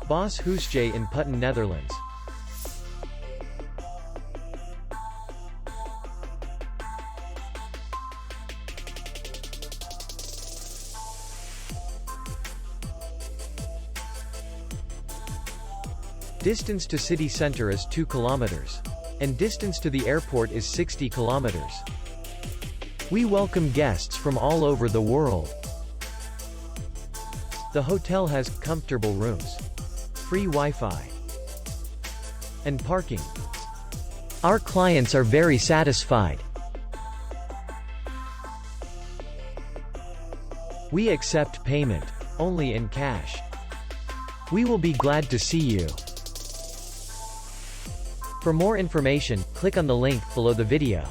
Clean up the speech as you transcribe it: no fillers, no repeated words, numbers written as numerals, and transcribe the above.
Bos Huisje in Putten, Netherlands. Distance to city center is 2 kilometers. And distance to the airport is 60 kilometers. We welcome guests from all over the world. The hotel has comfortable rooms, free Wi-Fi, and parking. Our clients are very satisfied. We accept payment only in cash. We will be glad to see you. For more information, click on the link below the video.